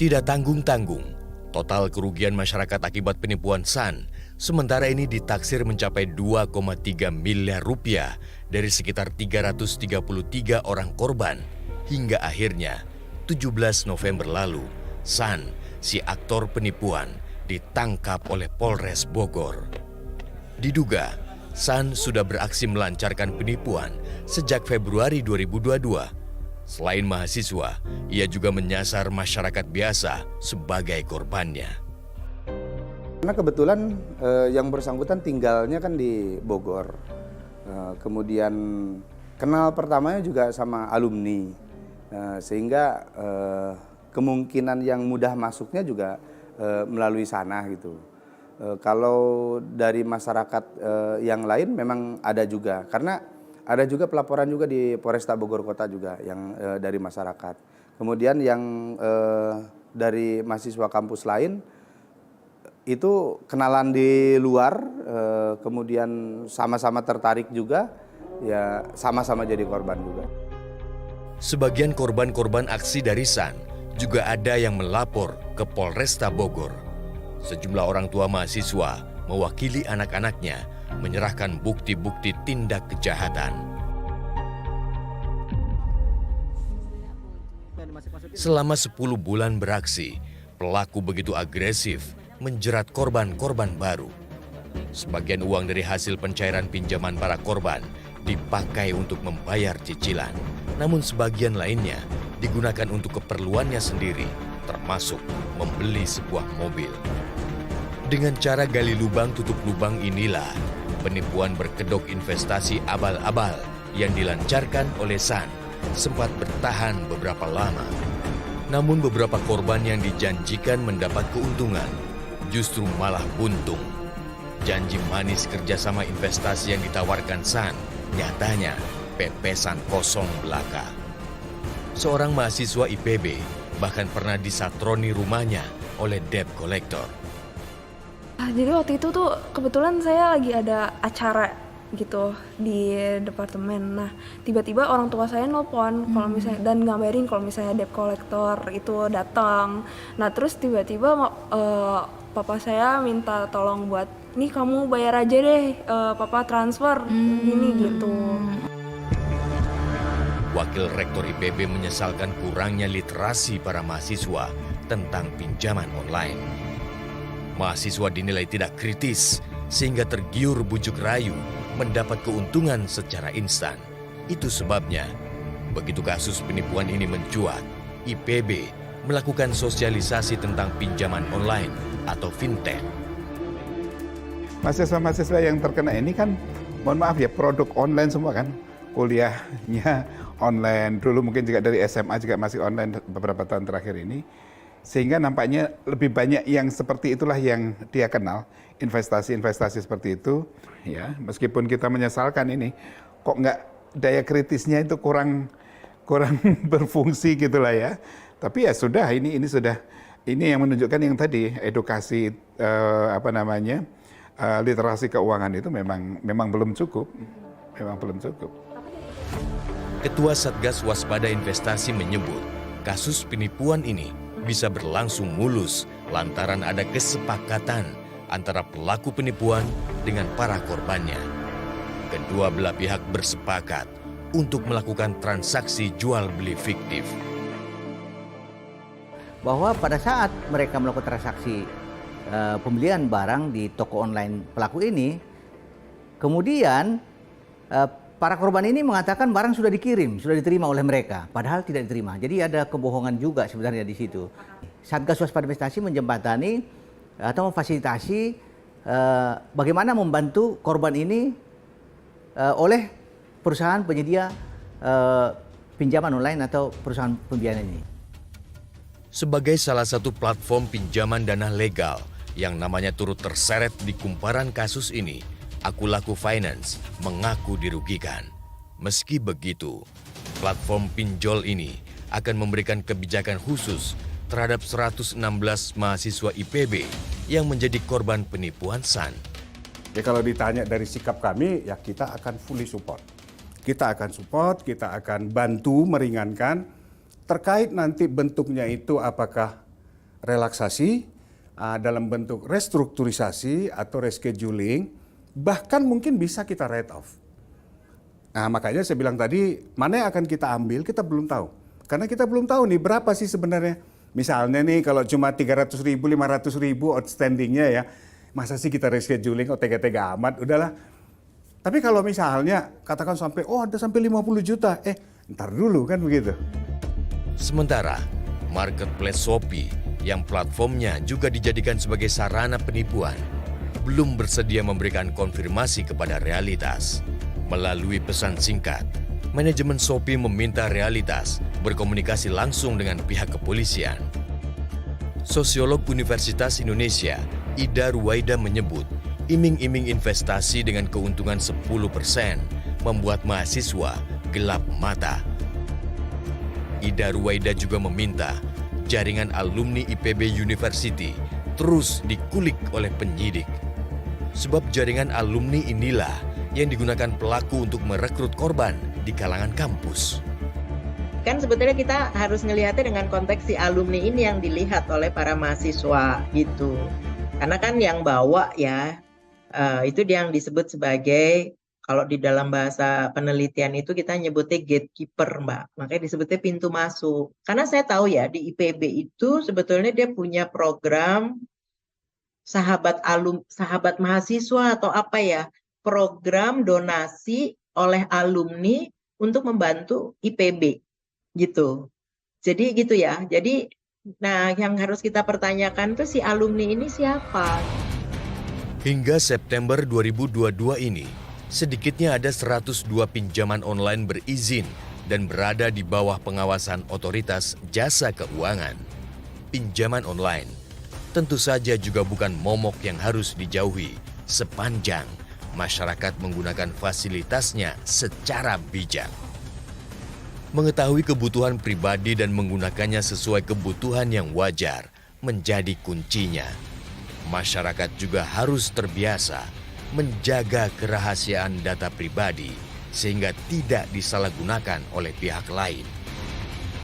Tidak tanggung-tanggung, total kerugian masyarakat akibat penipuan SAN sementara ini ditaksir mencapai 2,3 miliar rupiah dari sekitar 333 orang korban hingga akhirnya 17 November lalu SAN, si aktor penipuan, ditangkap oleh Polres Bogor. Diduga, SAN sudah beraksi melancarkan penipuan sejak Februari 2022. Selain mahasiswa, ia juga menyasar masyarakat biasa sebagai korbannya. Karena kebetulan yang bersangkutan tinggalnya kan di Bogor. Kemudian kenal pertamanya juga sama alumni. Sehingga kemungkinan yang mudah masuknya juga melalui sana gitu. Kalau dari masyarakat yang lain memang ada juga, karena ada juga pelaporan juga di Polresta Bogor Kota juga yang dari masyarakat. Kemudian yang dari mahasiswa kampus lain itu kenalan di luar, kemudian sama-sama tertarik juga, ya sama-sama jadi korban juga. Sebagian korban-korban aksi dari SAN juga ada yang melapor ke Polresta Bogor. Sejumlah orang tua mahasiswa mewakili anak-anaknya menyerahkan bukti-bukti tindak kejahatan. Selama 10 bulan beraksi, pelaku begitu agresif menjerat korban-korban baru. Sebagian uang dari hasil pencairan pinjaman para korban dipakai untuk membayar cicilan, namun sebagian lainnya digunakan untuk keperluannya sendiri, termasuk membeli sebuah mobil. Dengan cara gali lubang tutup lubang inilah penipuan berkedok investasi abal-abal yang dilancarkan oleh SAN sempat bertahan beberapa lama. Namun beberapa korban yang dijanjikan mendapat keuntungan justru malah buntung. Janji manis kerjasama investasi yang ditawarkan SAN nyatanya pepesan kosong belaka. Seorang mahasiswa IPB bahkan pernah disatroni rumahnya oleh debt collector. Jadi waktu itu tuh kebetulan saya lagi ada acara gitu di departemen. Nah, tiba-tiba orang tua saya nelpon kalau misalnya dan ngabarin kalau misalnya debt collector itu datang. Nah, terus tiba-tiba papa saya minta tolong buat, "Nih kamu bayar aja deh, papa transfer gini gitu." Wakil Rektor IPB menyesalkan kurangnya literasi para mahasiswa tentang pinjaman online. Mahasiswa dinilai tidak kritis sehingga tergiur bujuk rayu mendapat keuntungan secara instan. Itu sebabnya begitu kasus penipuan ini mencuat, IPB melakukan sosialisasi tentang pinjaman online atau fintech. Mahasiswa-mahasiswa yang terkena ini kan, mohon maaf ya, produk online semua kan, kuliahnya online, dulu mungkin juga dari SMA juga masih online beberapa tahun terakhir ini. Sehingga nampaknya lebih banyak yang seperti itulah yang dia kenal, investasi-investasi seperti itu. Ya, meskipun kita menyesalkan ini, kok nggak daya kritisnya itu kurang berfungsi gitulah ya. Tapi ya sudah, ini sudah, ini yang menunjukkan yang tadi edukasi literasi keuangan itu memang belum cukup, Ketua Satgas Waspada Investasi menyebut kasus penipuan ini bisa berlangsung mulus lantaran ada kesepakatan antara pelaku penipuan dengan para korbannya. Kedua belah pihak bersepakat untuk melakukan transaksi jual beli fiktif. Bahwa pada saat mereka melakukan transaksi pembelian barang di toko online pelaku ini, kemudian para korban ini mengatakan barang sudah dikirim, sudah diterima oleh mereka, padahal tidak diterima. Jadi ada kebohongan juga sebenarnya di situ. Satgas Waspada Investasi menjembatani atau memfasilitasi bagaimana membantu korban ini oleh perusahaan penyedia pinjaman online atau perusahaan pembiayaan ini. Sebagai salah satu platform pinjaman dana legal yang namanya turut terseret di kumparan kasus ini, Akulaku Finance mengaku dirugikan. Meski begitu, platform pinjol ini akan memberikan kebijakan khusus terhadap 116 mahasiswa IPB yang menjadi korban penipuan SAN. Ya kalau ditanya dari sikap kami, ya kita akan fully support. Kita akan support, kita akan bantu meringankan. Terkait nanti bentuknya itu apakah relaksasi dalam bentuk restrukturisasi atau rescheduling, bahkan mungkin bisa kita write off. Nah, makanya saya bilang tadi, mana yang akan kita ambil, kita belum tahu. Karena kita belum tahu nih berapa sih sebenarnya. Misalnya nih kalau cuma 300.000, 500.000 outstandingnya ya, masa sih kita rescheduling, tega-tega amat, udahlah. Tapi kalau misalnya katakan sampai, ada sampai 50 juta, ntar dulu kan begitu. Sementara, marketplace Shopee yang platformnya juga dijadikan sebagai sarana penipuan, belum bersedia memberikan konfirmasi kepada realitas. Melalui pesan singkat, manajemen Shopee meminta realitas berkomunikasi langsung dengan pihak kepolisian. Sosiolog Universitas Indonesia, Ida Ruwaida menyebut, iming-iming investasi dengan keuntungan 10% membuat mahasiswa gelap mata. Ida Ruwaida juga meminta jaringan alumni IPB University terus dikulik oleh penyidik. Sebab jaringan alumni inilah yang digunakan pelaku untuk merekrut korban di kalangan kampus. Kan sebetulnya kita harus ngelihatnya dengan konteks si alumni ini yang dilihat oleh para mahasiswa gitu. Karena kan yang bawa ya, itu yang disebut sebagai, kalau di dalam bahasa penelitian itu kita nyebutnya gatekeeper, Mbak. Makanya disebutnya pintu masuk. Karena saya tahu ya di IPB itu sebetulnya dia punya program sahabat mahasiswa atau apa ya, program donasi oleh alumni untuk membantu IPB gitu. Jadi gitu ya. Jadi nah yang harus kita pertanyakan tuh si alumni ini siapa? Hingga September 2022 ini, sedikitnya ada 102 pinjaman online berizin dan berada di bawah pengawasan otoritas jasa keuangan. Pinjaman online tentu saja juga bukan momok yang harus dijauhi sepanjang masyarakat menggunakan fasilitasnya secara bijak. Mengetahui kebutuhan pribadi dan menggunakannya sesuai kebutuhan yang wajar menjadi kuncinya. Masyarakat juga harus terbiasa menjaga kerahasiaan data pribadi sehingga tidak disalahgunakan oleh pihak lain.